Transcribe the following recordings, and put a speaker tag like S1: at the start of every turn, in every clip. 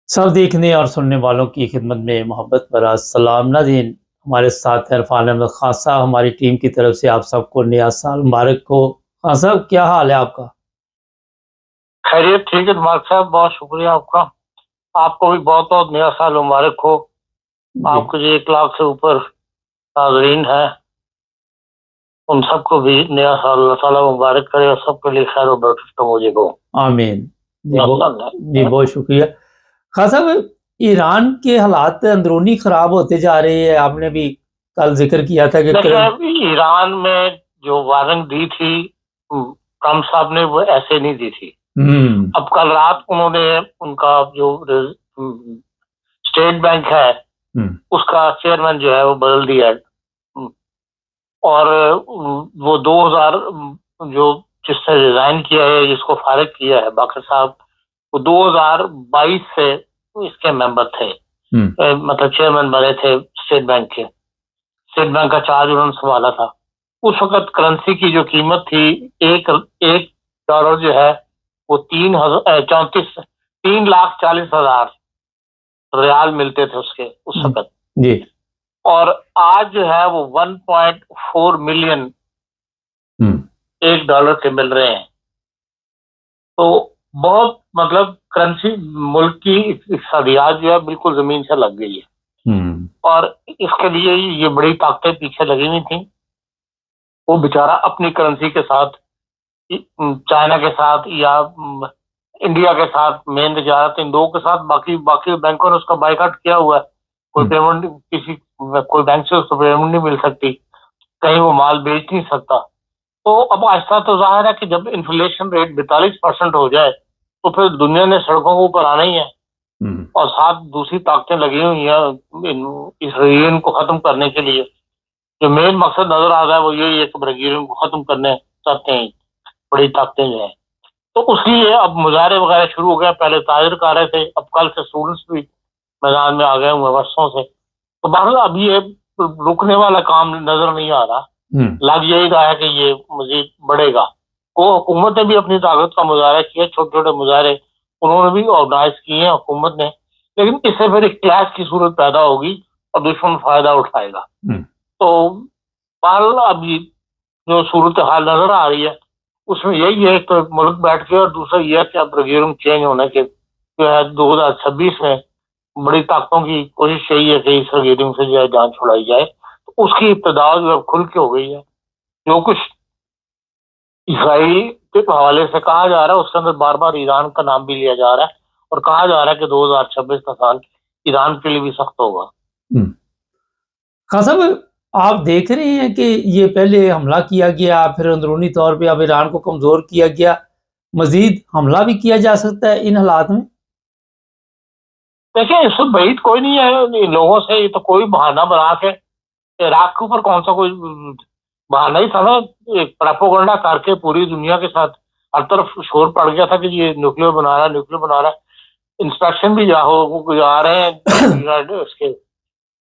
S1: سب دیکھنے اور سننے والوں کی خدمت میں محبت بھرا سلام ناظرین، ہمارے ساتھ ہیں عرفان احمد خان صاحب۔ ہماری ٹیم کی طرف سے آپ سب کو نیا سال مبارک ہو۔ خان صاحب، کیا حال ہے آپ کا؟
S2: خیریت ٹھیک ہے مالک صاحب، بہت شکریہ آپ کا۔ آپ کو بھی بہت بہت نیا سال مبارک ہو۔ آپ کے جو 1 لاکھ سے اوپر ناظرین ہیں ان سب کو بھی نیا سال اللہ تعالیٰ مبارک کرے اور سب کے لیے خیر و برکت کا موجب ہو،
S1: آمین۔ جی بہت شکریہ خان صاحب۔ ایران کے حالات اندرونی خراب ہوتے جا رہے ہیں، آپ نے بھی کل ذکر کیا تھا کہ
S2: ایران میں جو وارننگ دی تھی ٹرمپ صاحب نے وہ ایسے نہیں دی تھی۔ اب کل رات انہوں نے ان کا جو اسٹیٹ بینک ہے اس کا چیئرمین جو ہے وہ بدل دیا ہے، اور وہ 2000 جو جس نے ریزائن کیا ہے، جس کو فارغ کیا ہے باقر صاحب، وہ 2022 سے اس کے ممبر تھے، مطلب چیئرمین بنے تھے اسٹیٹ بینک کے۔ اسٹیٹ بینک کا چارج انہوں نے سنبھالا تھا۔ اس وقت کرنسی کی جو قیمت تھی، ایک ڈالر جو ہے وہ 3,40,000 ریال ملتے تھے اس کے اس وقت
S1: جی،
S2: اور آج جو ہے وہ 1.4 ملین ایک ڈالر کے مل رہے ہیں۔ تو بہت مطلب کرنسی ملک کی اقتصادیات جو ہے بالکل زمین سے لگ گئی ہے، اور اس کے لیے یہ بڑی طاقتیں پیچھے لگی ہوئی تھیں۔ وہ بیچارہ اپنی کرنسی کے ساتھ چائنا کے ساتھ یا انڈیا کے ساتھ مین تجارت ان دو کے ساتھ، باقی بینکوں نے اس کا بائیکاٹ کیا ہوا ہے۔ کوئی پیمنٹ کوئی بینک سے اس کو پیمنٹ نہیں مل سکتی، کہیں وہ مال بیچ نہیں سکتا۔ تو اب آہستہ تو ظاہر ہے کہ جب انفلیشن ریٹ 42% ہو جائے تو پھر دنیا نے سڑکوں کے اوپر آنا ہی ہے، اور ساتھ دوسری طاقتیں لگی ہوئی ہیں اس ریجن کو ختم کرنے کے لیے۔ جو مین مقصد نظر آ رہا ہے وہ یہی ہے کہ ریجن کو ختم کرنے چاہتے ہیں بڑی طاقتیں جو ہیں۔ تو اس لیے اب مظاہرے وغیرہ شروع ہو گئے۔ پہلے تاجر کر رہے تھے، اب کل سے اسٹوڈنٹس بھی میدان میں آ گئے ہوئے برسوں سے۔ تو بہرحال اب یہ رکنے والا کام نظر نہیں آ رہا، لگ یہی رہا ہے کہ یہ مزید بڑھے گا۔ وہ حکومت نے بھی اپنی طاقت کا مظاہرہ کیا، چھوٹے چھوٹے مظاہرے انہوں نے بھی آرگنائز کیے ہیں حکومت نے، لیکن اس سے پھر ایک کلیش کی صورت پیدا ہوگی اور دشمن فائدہ اٹھائے گا۔ تو بہرحال اب جو صورت حال نظر آ رہی ہے اس میں یہی ہے کہ ملک بیٹھ کے، اور دوسرا یہ ہے کہ اب ریجیم چینج ہونے کے جو ہے 2026 میں بڑی طاقتوں کی کوشش یہی ہے کہ اس ریجیم سے جو ہے جان چھڑائی جائے۔ تو اس کی ابتدا جو اب کھل کے ہو گئی ہے۔ جو کچھ اسرائیل کے حوالے سے کہا جا رہا ہے اس کے اندر بار بار ایران کا نام بھی لیا جا رہا ہے، اور کہا جا رہا ہے کہ 2026 کا سال ایران کے لیے بھی سخت ہوگا۔
S1: خان صاحب، آپ دیکھ رہے ہیں کہ یہ پہلے حملہ کیا گیا، پھر اندرونی طور پہ اب ایران کو کمزور کیا گیا، مزید حملہ بھی کیا جا سکتا ہے ان حالات میں؟
S2: دیکھیں، اس وقت بعید کوئی نہیں ہے ان لوگوں سے۔ یہ تو کوئی بہانہ بنا کے عراق کے اوپر کون سا کوئی بہانہ ہی تھا نا، پراپوگنڈا کر کے پوری دنیا کے ساتھ ہر طرف شور پڑ گیا تھا کہ یہ نیوکلیر بنا رہا ہے۔ انسپیکشن بھی جا رہے ہیں اس کے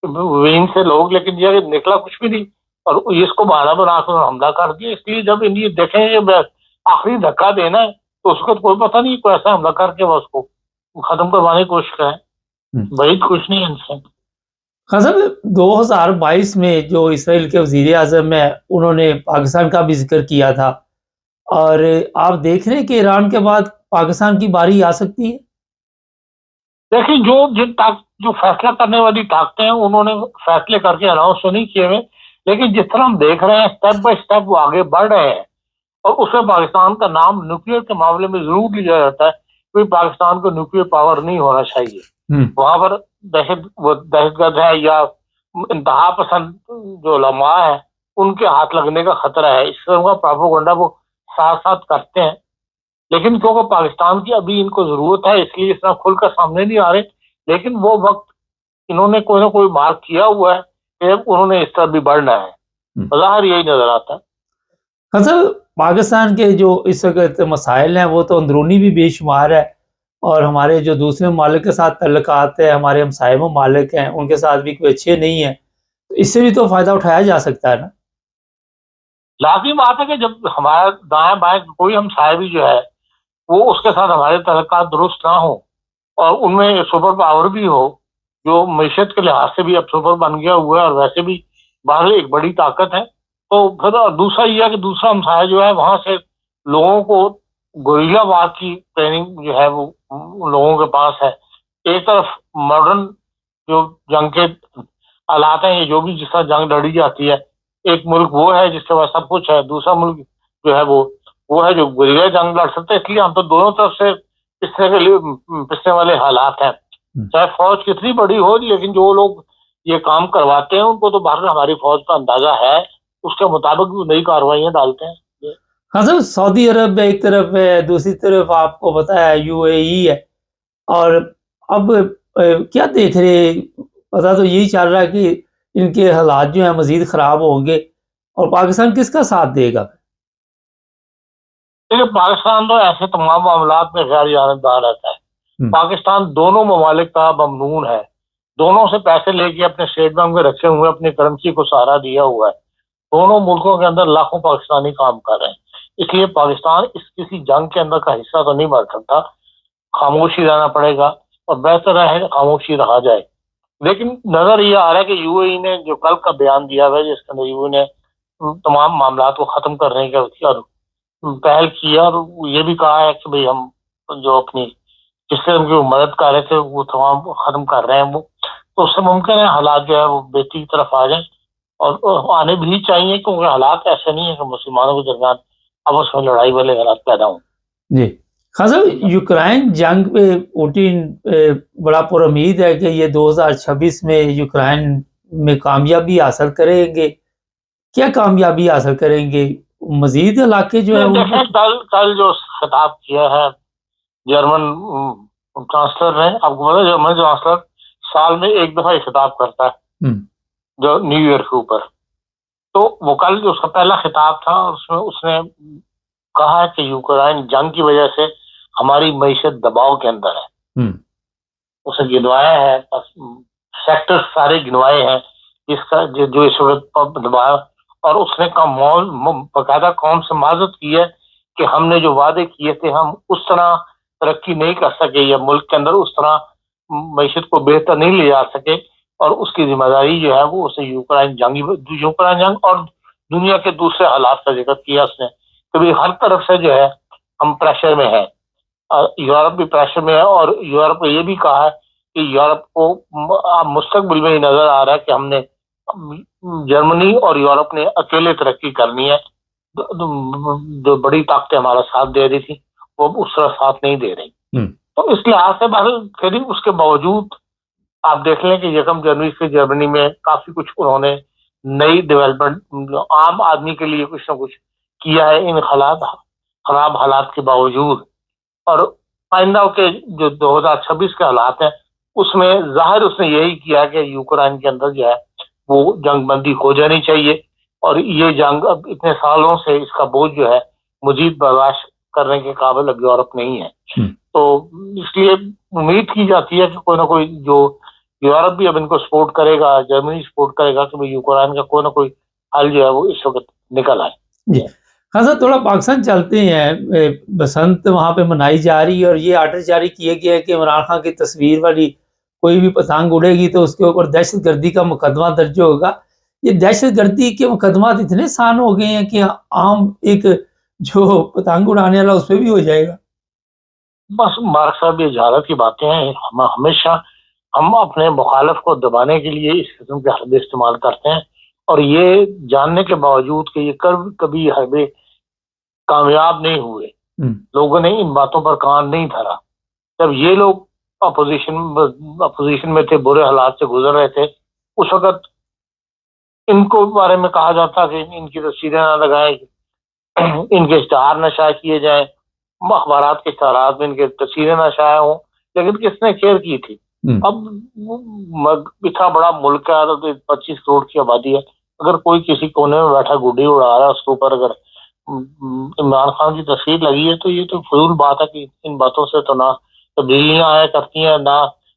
S2: وین سے لوگ، لیکن یہ نکلا کچھ بھی نہیں، اور اس کو بہانہ بنا کر حملہ کر دیا۔ اس لیے جب یہ دیکھیں یہ آخری دھکا دینا ہے تو اس کو کوئی پتہ نہیں، کوئی ایسا حملہ کر کے وہ اس کو ختم کروانے کی کوشش کریں۔ بعید کچھ نہیں ہے ان سے۔
S1: خان صاحب، 2022 میں جو اسرائیل کے وزیر اعظم ہیں انہوں نے پاکستان کا بھی ذکر کیا تھا، اور آپ دیکھ رہے ہیں کہ ایران کے بعد پاکستان کی باری آ سکتی ہے؟
S2: دیکھیں، جو فیصلہ کرنے والی طاقتیں ہیں انہوں نے فیصلے کر کے اناؤنس تو نہیں کیے ہوئے، لیکن جس طرح ہم دیکھ رہے ہیں اسٹیپ بائی اسٹیپ وہ آگے بڑھ رہے ہیں، اور اس میں پاکستان کا نام نیوکلیر کے معاملے میں ضرور لیا جاتا ہے، کیونکہ پاکستان کو نیوکلیر پاور نہیں ہونا چاہیے۔ وہاں پر دہشت گرد ہے یا انتہا پسند جو علماء ہیں ان کے ہاتھ لگنے کا خطرہ ہے۔ اس طرح کا پراپوگنڈا وہ ساتھ ساتھ کرتے ہیں، لیکن کیونکہ پاکستان کی ابھی ان کو ضرورت ہے اس لیے اس طرح کھل کر سامنے نہیں آ رہے، لیکن وہ وقت انہوں نے کوئی نہ کوئی مارک کیا ہوا ہے کہ انہوں نے اس طرح بھی بڑھنا ہے، ظاہر یہی نظر آتا ہے۔
S1: حضرت، پاکستان کے جو اس وقت مسائل ہیں وہ تو اندرونی بھی بے شمار ہے، اور ہمارے جو دوسرے ممالک کے ساتھ تعلقات ہیں، ہمارے ہمسائے ممالک ہیں ان کے ساتھ بھی کوئی اچھے نہیں ہیں، تو اس سے بھی تو فائدہ اٹھایا جا سکتا ہے نا؟
S2: لازمی بات ہے کہ جب ہمارا دائیں بائیں کوئی ہمسائے بھی جو ہے وہ اس کے ساتھ ہمارے تعلقات درست نہ ہوں اور ان میں سپر پاور بھی ہو جو معیشت کے لحاظ سے بھی اب سپر بن گیا ہوا ہے اور ویسے بھی باہر ایک بڑی طاقت ہے، تو پھر دوسرا یہ ہے کہ دوسرا ہمسایہ جو ہے وہاں سے لوگوں کو گوریلا وار کی ٹریننگ جو ہے وہ لوگوں کے پاس ہے. ایک طرف ماڈرن جو جنگ کے آلات ہیں، یہ جو بھی جس طرح جنگ لڑی جاتی ہے، ایک ملک وہ ہے جس کے پاس سب کچھ ہے، دوسرا ملک جو ہے وہ ہے جو گوریلا جنگ لڑ سکتے. اس لیے ہم تو دونوں طرف سے پسنے والے حالات ہیں. چاہے فوج کتنی بڑی ہو، لیکن جو لوگ یہ کام کرواتے ہیں ان کو تو باہر ہماری فوج کا اندازہ ہے، اس کے مطابق وہ نئی کارروائیاں ڈالتے ہیں.
S1: ہاں سر، سعودی عرب ایک طرف ہے، دوسری طرف آپ کو پتا ہے UAE ہے. اور اب کیا دیکھ رہے، پتا تو یہی چل رہا ہے کہ ان کے حالات جو ہیں مزید خراب ہوں گے، اور پاکستان کس کا ساتھ دے گا؟
S2: دیکھیے، پاکستان تو ایسے تمام معاملات میں غیر جانبدار رہتا ہے. پاکستان دونوں ممالک کا ممنون ہے، دونوں سے پیسے لے کے اپنے اسٹیٹ بینک میں رکھے ہوئے، اپنی کرنسی کو سہارا دیا ہوا ہے. دونوں ملکوں کے اندر لاکھوں پاکستانی کام کر رہے ہیں. اس لیے پاکستان اس کسی جنگ کے اندر کا حصہ تو نہیں بن سکتا. خاموشی رہنا پڑے گا اور بہتر ہے کہ خاموشی رہا جائے. لیکن نظر یہ آ رہا ہے کہ UAE نے جو کل کا بیان دیا ہوا ہے، جس کے اندر UAE نے تمام معاملات کو ختم کرنے کا پہل کیا، اور یہ بھی کہا ہے کہ بھئی ہم جو اپنی جس سے ہم کی مدد کر رہے تھے وہ تمام ختم کر رہے ہیں. وہ تو اس سے ممکن ہے حالات جو ہے وہ بہتری کی طرف آ جائیں، اور آنے بھی چاہیے، کیونکہ حالات ایسے نہیں ہیں کہ مسلمانوں کے درمیان آپس میں لڑائی والے حالات پیدا ہوں.
S1: جی خان صاحب، یوکرائن جنگ پہ پوٹین بڑا پر امید ہے کہ یہ 2026 میں یوکرائن میں کامیابی حاصل کریں گے. کیا کامیابی حاصل کریں گے؟ مزید علاقے جو ہے
S2: کل جو خطاب کیا ہے جرمن چانسلر نے، آپ کو پتا جرمن چانسلر سال میں ایک دفعہ ہی خطاب کرتا ہے جو نیو ایئر کے اوپر. تو وہ کل جو اس کا پہلا خطاب تھا، اس میں اس نے کہا ہے کہ یوکرائن جنگ کی وجہ سے ہماری معیشت دباؤ کے اندر ہے. اسے گنوایا ہے، سیکٹر سارے گنوائے ہیں جس کا جو اس وقت دباؤ، اور اس نے باقاعدہ قوم سے معذرت کی ہے کہ ہم نے جو وعدے کیے تھے ہم اس طرح ترقی نہیں کر سکے، یا ملک کے اندر اس طرح معیشت کو بہتر نہیں لے جا سکے، اور اس کی ذمہ داری جو ہے وہ اسے یوکرائن جنگ اور دنیا کے دوسرے حالات کا ذکر کیا اس نے کہ بھی ہر طرف سے جو ہے ہم پریشر میں ہیں. یورپ بھی پریشر میں ہے، اور یورپ نے یہ بھی کہا ہے کہ یورپ کو مستقبل میں ہی نظر آ رہا ہے کہ ہم نے جرمنی اور یورپ نے اکیلے ترقی کرنی ہے. جو بڑی طاقتیں ہمارا ساتھ دے رہی تھی وہ اس طرح ساتھ نہیں دے رہی. تو اس لحاظ سے پھر اس کے باوجود آپ دیکھ لیں کہ 1 جنوری سے جرمنی میں کافی کچھ انہوں نے نئی ڈیولپمنٹ عام آدمی کے لیے کچھ نہ کچھ کیا ہے ان خراب حالات کے باوجود. اور آئندہ کے جو 2026 کے حالات ہیں اس میں ظاہر اس نے یہی کیا کہ یوکرائن کے اندر جو ہے وہ جنگ بندی ہو جانی چاہیے، اور یہ جنگ اب اتنے سالوں سے اس کا بوجھ جو ہے مزید برداشت کرنے کے قابل اب یورپ نہیں ہے. تو اس لیے امید کی جاتی ہے کہ کوئی نہ کوئی جو یورپ بھی اب ان کو سپورٹ کرے گا، جرمنی سپورٹ کرے گا کہ یوکرائن کا کوئی نہ کوئی حل جو ہے وہ اس وقت نکل آئے.
S1: جی خان صاحب، تھوڑا پاکستان چلتے ہیں. بسنت وہاں پہ منائی جا رہی ہے، اور یہ آرڈر جاری کیا گیا ہے کہ عمران خان کی تصویر والی کوئی بھی پتنگ اڑے گی تو اس کے اوپر دہشت گردی کا مقدمہ درج ہوگا. یہ دہشت گردی کے مقدمات اتنے آسان ہو گئے ہیں کہ عام ایک جو پتنگ اڑانے والا اس پہ بھی ہو جائے گا.
S2: بس مارک صاحب یہ جہالت کی باتیں ہیں. ہمیشہ ہم اپنے مخالف کو دبانے کے لیے اس قسم کے حربے استعمال کرتے ہیں، اور یہ جاننے کے باوجود کہ یہ کبھی حربے کامیاب نہیں ہوئے. لوگوں نے ان باتوں پر کان نہیں دھرا. جب یہ لوگ اپوزیشن میں تھے، برے حالات سے گزر رہے تھے، اس وقت ان کو بارے میں کہا جاتا کہ ان کی تصویریں نہ لگائیں، ان کے اشتہار نہ شائع کیے جائیں، اخبارات کے اشتہارات میں ان کے تصویریں نہ شائع ہوں. لیکن کس نے کیئر کی تھی؟ اب اتنا بڑا ملک ہے، 25 کروڑ کی آبادی ہے، اگر کوئی کسی کونے میں بیٹھا گڈی اڑا رہا ہے، اس کے اوپر اگر عمران خان کی تصویر لگی ہے تو یہ تو فضول بات ہے کہ ان باتوں سے تو نہ تبدیلیاں آیا کرتی ہیں، نہ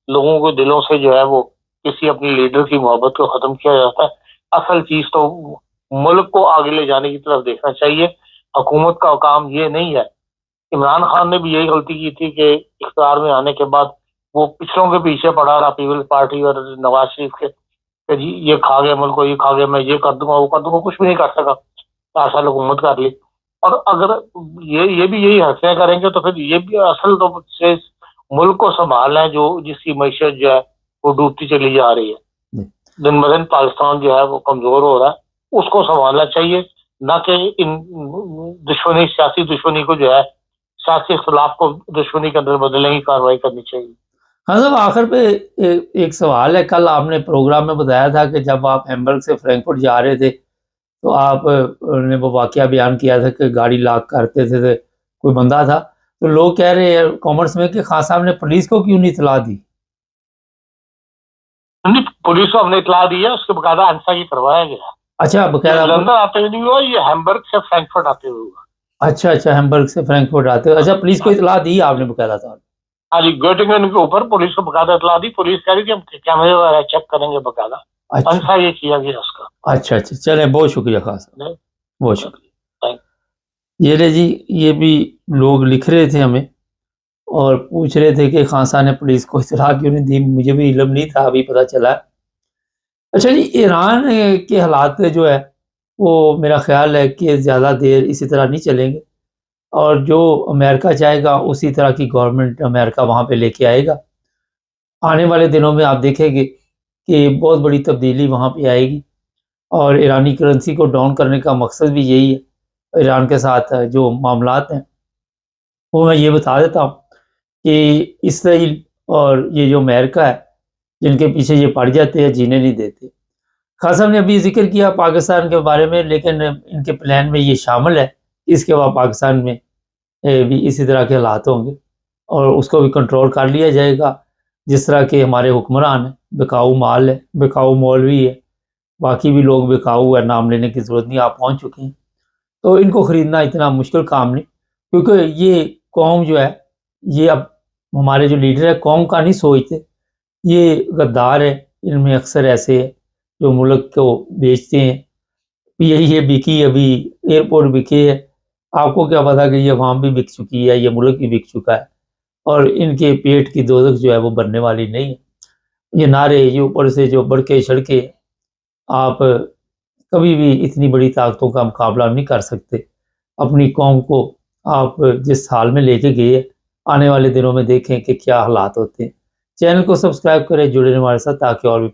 S2: لوگوں کے دلوں سے جو ہے وہ کسی اپنی لیڈر کی محبت کو ختم کیا جاتا ہے. اصل چیز تو ملک کو آگے لے جانے کی طرف دیکھنا چاہیے. حکومت کا کام یہ نہیں ہے. عمران خان نے بھی یہی غلطی کی تھی کہ اقتدار میں آنے کے بعد وہ پچھلوں کے پیچھے پڑا رہا پیپلز پارٹی اور نواز شریف کے کہ جی یہ کھا گیا ملک کو، یہ کھا گیا، میں یہ کر دوں گا وہ کر دوں گا، کچھ بھی نہیں کر سکا، 4 سال حکومت کر لی. اور اگر یہ بھی یہی حرکتیں کریں گے تو پھر یہ بھی اصل تو سے ملک کو سنبھالنا ہے جو جس کی معیشت جو ہے وہ ڈوبتی چلی جا رہی ہے. دن بدن پاکستان جو ہے وہ کمزور ہو رہا ہے، اس کو سنبھالنا چاہیے، نہ کہ ان دشمنی سیاسی دشمنی کو جو ہے سیاسی اختلاف کو دشمنی کے اندر بدلنے کی کارروائی کرنی چاہیے.
S1: ہاں صاحب آخر پہ ایک سوال ہے، کل آپ نے پروگرام میں بتایا تھا کہ جب آپ ہیمبرگ سے فرینکفرٹ جا رہے تھے تو آپ نے وہ واقعہ بیان کیا تھا کہ گاڑی لاک کرتے تھے کوئی بندہ تھا، تو لوگ کہہ رہے ہیں کامرس میں کہ خان صاحب نے پولیس کو کیوں نہیں اطلاع دی؟
S2: پولیس کو ہم نے اطلاع دی ہے، اس کے باقاعدہ انسا یہ کروایا گیا.
S1: اچھا باقاعدہ
S2: لندن آتے ہوئے نہیں ہوا، یہ ہیمبرگ سے فرینکفرٹ آتے ہوئے ہوا.
S1: اچھا ہیمبرگ سے فرینکفرٹ آتے ہوئے. اچھا پولیس کو اطلاع دی آپ نے باقاعدہ طور؟
S2: ہاں جی، گوٹنگن کے اوپر پولیس کو باقاعدہ اطلاع دی. پولیس کہہ رہی تھی ہم کیمرے وغیرہ چیک کریں گے باقاعدہ. انسا یہ کیا گیا اس کا.
S1: اچھا چلیں، بہت شکریہ خان صاحب، بہت شکریہ. یہ لے جی، یہ بھی لوگ لکھ رہے تھے ہمیں اور پوچھ رہے تھے کہ خان صاحب نے پولیس کو اطلاع کیوں نہیں دی. مجھے بھی علم نہیں تھا، ابھی پتہ چلا. اچھا جی، ایران کے حالات جو ہے وہ میرا خیال ہے کہ زیادہ دیر اسی طرح نہیں چلیں گے، اور جو امریکہ چاہے گا اسی طرح کی گورنمنٹ امریکہ وہاں پہ لے کے آئے گا. آنے والے دنوں میں آپ دیکھیں گے کہ بہت بڑی تبدیلی وہاں پہ آئے گی، اور ایرانی کرنسی کو ڈاؤن کرنے کا مقصد بھی یہی ہے. ایران کے ساتھ جو معاملات ہیں وہ میں یہ بتا دیتا ہوں کہ اسرائیل اور یہ جو امریکہ ہے جن کے پیچھے یہ پڑ جاتے ہیں جینے نہیں دیتے. خان صاحب نے ابھی ذکر کیا پاکستان کے بارے میں، لیکن ان کے پلان میں یہ شامل ہے اس کے بعد پاکستان میں بھی اسی طرح کے حالات ہوں گے اور اس کو بھی کنٹرول کر لیا جائے گا. جس طرح کے ہمارے حکمران ہیں، بکاؤ مال ہے، بکاؤ مولوی ہے، باقی بھی لوگ بکاؤ ہے، نام لینے کی ضرورت نہیں، آپ پہنچ چکے ہیں. تو ان کو خریدنا اتنا مشکل کام نہیں، کیونکہ یہ قوم جو ہے، یہ اب ہمارے جو لیڈر ہے قوم کا نہیں سوچتے، یہ غدار ہے. ان میں اکثر ایسے ہے جو ملک کو بیچتے ہیں. یہی ہے بکی، ابھی ایئرپورٹ بکے ہے، آپ کو کیا پتا کہ یہ عوام بھی بک چکی ہے، یہ ملک بھی بک چکا ہے، اور ان کے پیٹ کی دوزخ جو ہے وہ بننے والی نہیں ہے. یہ نعرے، یہ اوپر سے جو بڑکے چھڑکے، آپ کبھی بھی اتنی بڑی طاقتوں کا مقابلہ نہیں کر سکتے. اپنی قوم کو آپ جس حال میں لے کے گئے، آنے والے دنوں میں دیکھیں کہ کیا حالات ہوتے ہیں. چینل کو سبسکرائب کریں، جڑے رہیں ہمارے ساتھ تاکہ اور بھی